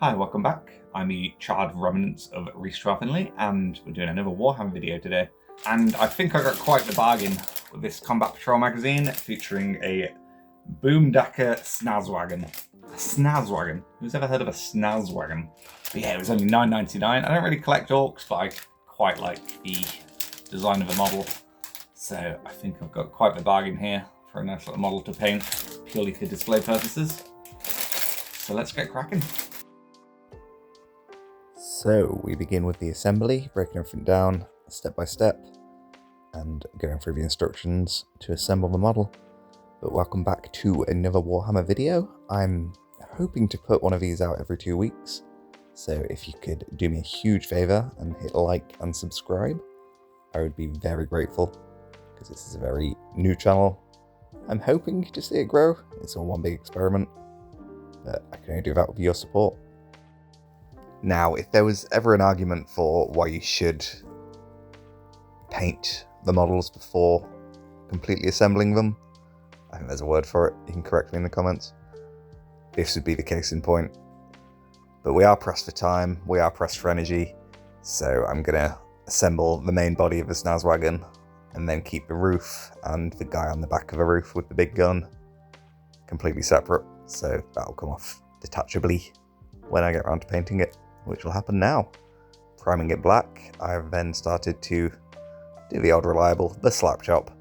Hi, welcome back. I'm the charred remnants of Reese Finley, and we're doing another Warhammer video today. And I think I got quite the bargain with this Combat Patrol magazine featuring a Boomdakka Snazzwagon. A Snazzwagon? Who's ever heard of a Snazzwagon? But yeah, it was only $9.99. I don't really collect orcs, but I quite like the design of the model. So I think I've got quite the bargain here for a nice little model to paint, purely for display purposes. So let's get cracking. So we begin with the assembly, breaking everything down step by step and going through the instructions to assemble the model. But welcome back to another Warhammer video. I'm hoping to put one of these out every 2 weeks, so if you could do me a huge favour and hit like and subscribe, I would be very grateful, because this is a very new channel. I'm hoping to see it grow. It's all one big experiment, but I can only do that with your support. Now, if there was ever an argument for why you should paint the models before completely assembling them, I think there's a word for it, you can correct me in the comments. This would be the case in point. But we are pressed for time, we are pressed for energy, so I'm going to assemble the main body of the Snazzwagon and then keep the roof and the guy on the back of the roof with the big gun completely separate, so that'll come off detachably when I get around to painting it, which will happen now. Priming it black, I've then started to do the odd reliable, the slap chop,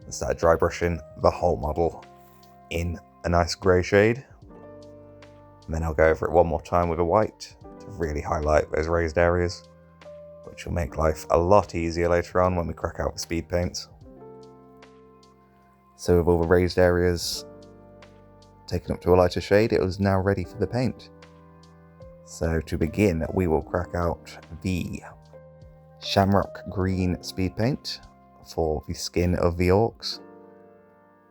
and start dry brushing the whole model in a nice grey shade. And then I'll go over it one more time with a white to really highlight those raised areas, which will make life a lot easier later on when we crack out the speed paints. So with all the raised areas taken up to a lighter shade, it was now ready for the paint. So to begin, we will crack out the Shamrock Green speed paint for the skin of the orcs.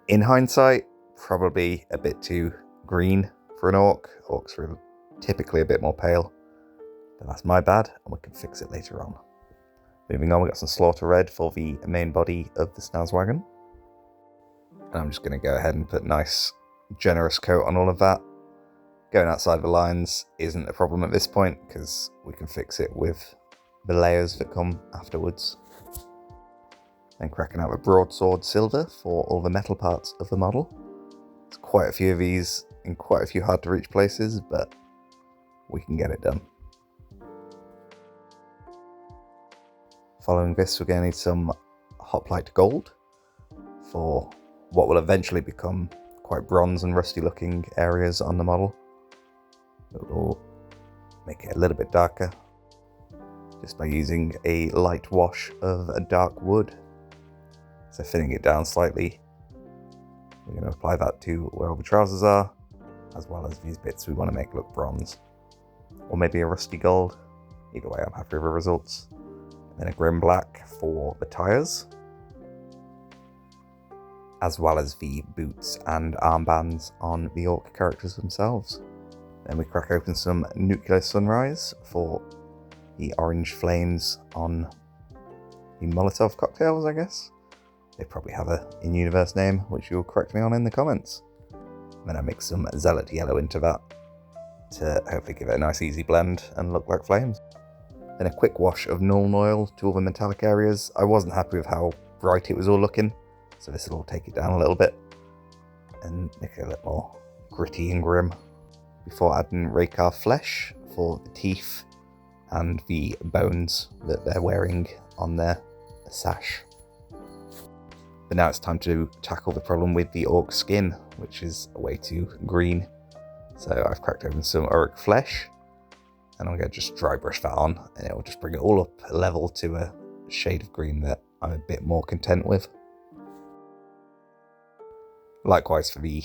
In hindsight, probably a bit too green for an orc. Orcs are typically a bit more pale, but that's my bad, and we can fix it later on. Moving on, we got some Slaughter Red for the main body of the Snazzwagon. And I'm just going to go ahead and put nice, generous coat on all of that. Going outside the lines isn't a problem at this point, because we can fix it with the layers that come afterwards. Then cracking out with Broadsword Silver for all the metal parts of the model. There's quite a few of these in quite a few hard to reach places, but we can get it done. Following this, we're going to need some Hoplite Gold for what will eventually become quite bronze and rusty looking areas on the model. It will make it a little bit darker just by using a light wash of a dark wood. So thinning it down slightly, we're going to apply that to where all the trousers are, as well as these bits we want to make look bronze, or maybe a rusty gold. Either way, I'm happy with the results. And then a grim black for the tyres, as well as the boots and armbands on the orc characters themselves. Then we crack open some Nuclear Sunrise for the orange flames on the Molotov cocktails, I guess. They probably have a in-universe name, which you'll correct me on in the comments. And then I mix some Zealot Yellow into that to hopefully give it a nice easy blend and look like flames. Then a quick wash of Nuln Oil to all the metallic areas. I wasn't happy with how bright it was all looking, so this will all take it down a little bit and make it a little more gritty and grim. Before adding Raykar Flesh for the teeth and the bones that they're wearing on their sash. But now it's time to tackle the problem with the orc skin, which is way too green. So I've cracked open some Auric Flesh, and I'm going to just dry brush that on, and it will just bring it all up a level to a shade of green that I'm a bit more content with. Likewise for the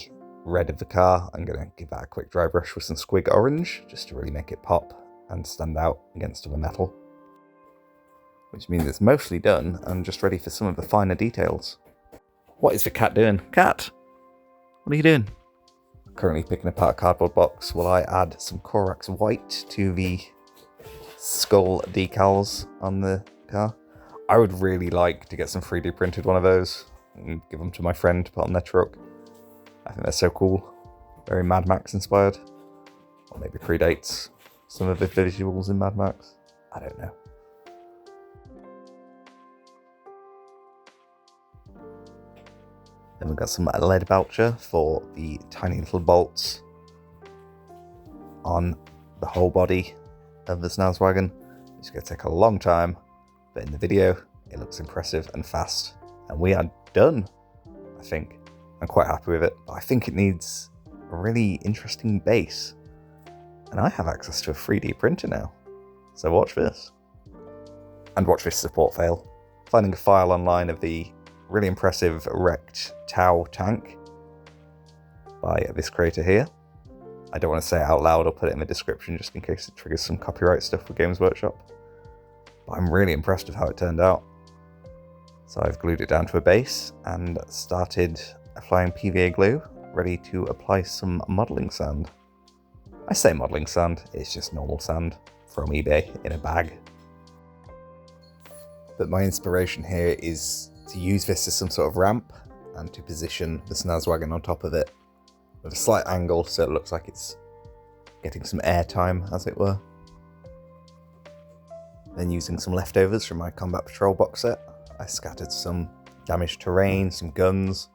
red of the car, I'm going to give that a quick dry brush with some Squig Orange, just to really make it pop and stand out against other metal. Which means it's mostly done and just ready for some of the finer details. What is the cat doing? Cat! What are you doing? Currently picking apart a cardboard box while I add some Corax White to the skull decals on the car. I would really like to get some 3D printed one of those and give them to my friend to put on their truck. I think they're so cool. Very Mad Max inspired. Or maybe predates. some of the visuals in Mad Max? I don't know. Then we've got some lead belcher for the tiny little bolts on the whole body of the Snazzwagon. It's going to take a long time, but in the video it looks impressive and fast. And we are done, I think. I'm quite happy with it, but I think it needs a really interesting base. And I have access to a 3D printer now, so watch this. And watch this support fail. Finding a file online of the really impressive wrecked Tau tank by this creator here. I don't want to say it out loud or put it in the description just in case it triggers some copyright stuff with Games Workshop. But I'm really impressed with how it turned out. So I've glued it down to a base and started applying PVA glue, ready to apply some modelling sand. I say modelling sand, it's just normal sand from eBay in a bag. But my inspiration here is to use this as some sort of ramp and to position the Snazzwagon on top of it with a slight angle so it looks like it's getting some airtime, as it were. Then using some leftovers from my Combat Patrol box set, I scattered some damaged terrain, some guns,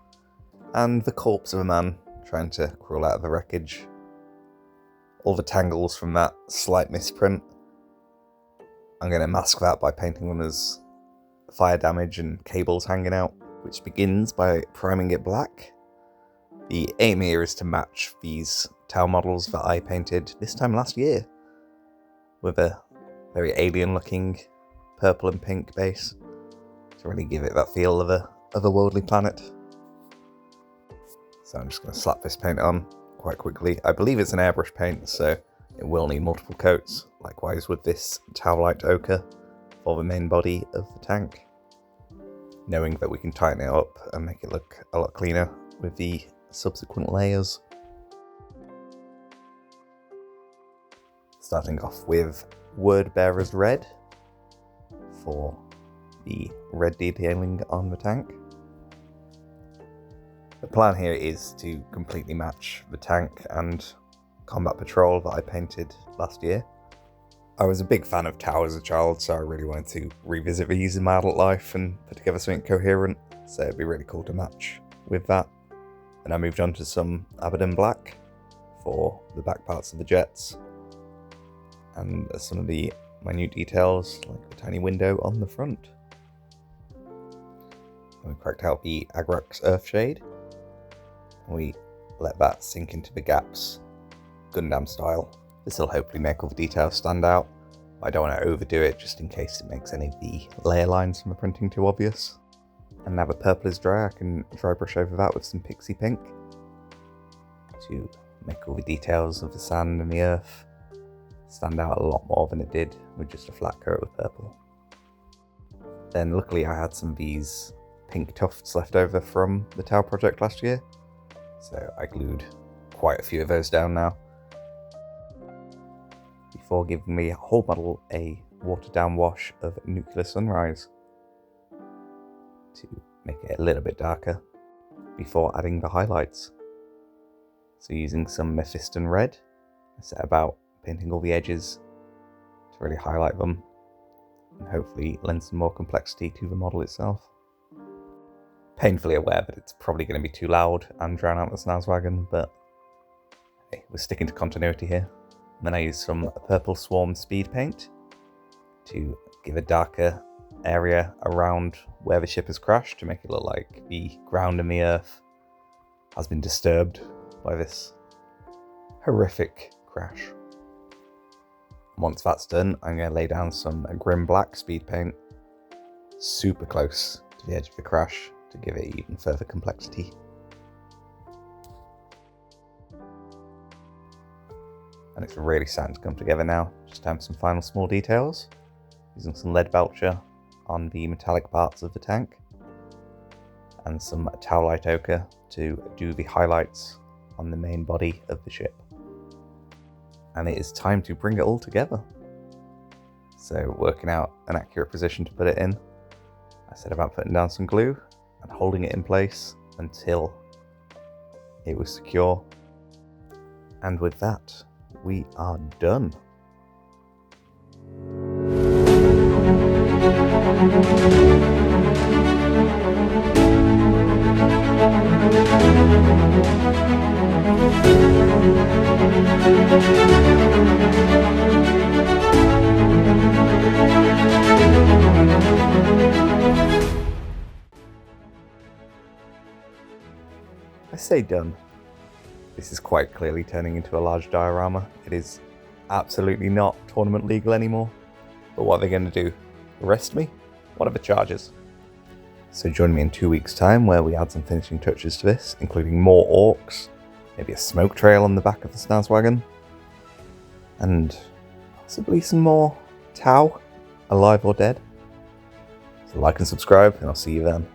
and the corpse of a man trying to crawl out of the wreckage. All the tangles from that slight misprint, I'm going to mask that by painting them as fire damage and cables hanging out, which begins by priming it black. The aim here is to match these Tau models that I painted this time last year with a very alien looking purple and pink base to really give it that feel of a otherworldly planet. So I'm just going to slap this paint on quite quickly. I believe it's an airbrush paint, so it will need multiple coats. Likewise with this Tau light ochre for the main body of the tank. Knowing that we can tighten it up and make it look a lot cleaner with the subsequent layers. Starting off with Word Bearer's Red for the red detailing on the tank. The plan here is to completely match the tank and Combat Patrol that I painted last year. I was a big fan of Tau as a child, so I really wanted to revisit these in my adult life and put together something coherent, so it'd be really cool to match with that. And I moved on to some Abaddon Black for the back parts of the jets, and some of the minute details, like the tiny window on the front. And we cracked out the Agrax Earthshade, and we let that sink into the gaps, Gundam style. This will hopefully make all the details stand out. I don't want to overdo it just in case it makes any of the layer lines from the printing too obvious. And now the purple is dry, I can dry brush over that with some Pixie Pink to make all the details of the sand and the earth stand out a lot more than it did with just a flat coat of purple. Then luckily I had some of these pink tufts left over from the Tau project last year, so I glued quite a few of those down now, before giving the whole model a watered down wash of Nuclear Sunrise to make it a little bit darker, before adding the highlights. So using some Mephiston Red, I set about painting all the edges to really highlight them and hopefully lend some more complexity to the model itself. Painfully aware that it's probably going to be too loud and drown out the Snazzwagon, but hey, we're sticking to continuity here. And then I used some Purple Swarm Speed Paint to give a darker area around where the ship has crashed to make it look like the ground and the earth has been disturbed by this horrific crash. Once that's done, I'm going to lay down some Grim Black Speed Paint super close to the edge of the crash to give it even further complexity. And it's really starting to come together now. Just time for some final small details. Using some lead belcher on the metallic parts of the tank, and some Tau light ochre to do the highlights on the main body of the ship. And it is time to bring it all together. So working out an accurate position to put it in, I set about putting down some glue and holding it in place until it was secure. And with that, we are done. I say done. This is quite clearly turning into a large diorama. It is absolutely not tournament legal anymore. But what are they going to do? Arrest me? What are the charges? So join me in 2 weeks' time where we add some finishing touches to this, including more orcs, maybe a smoke trail on the back of the Snazzwagon, and possibly some more Tau, alive or dead. So like and subscribe, and I'll see you then.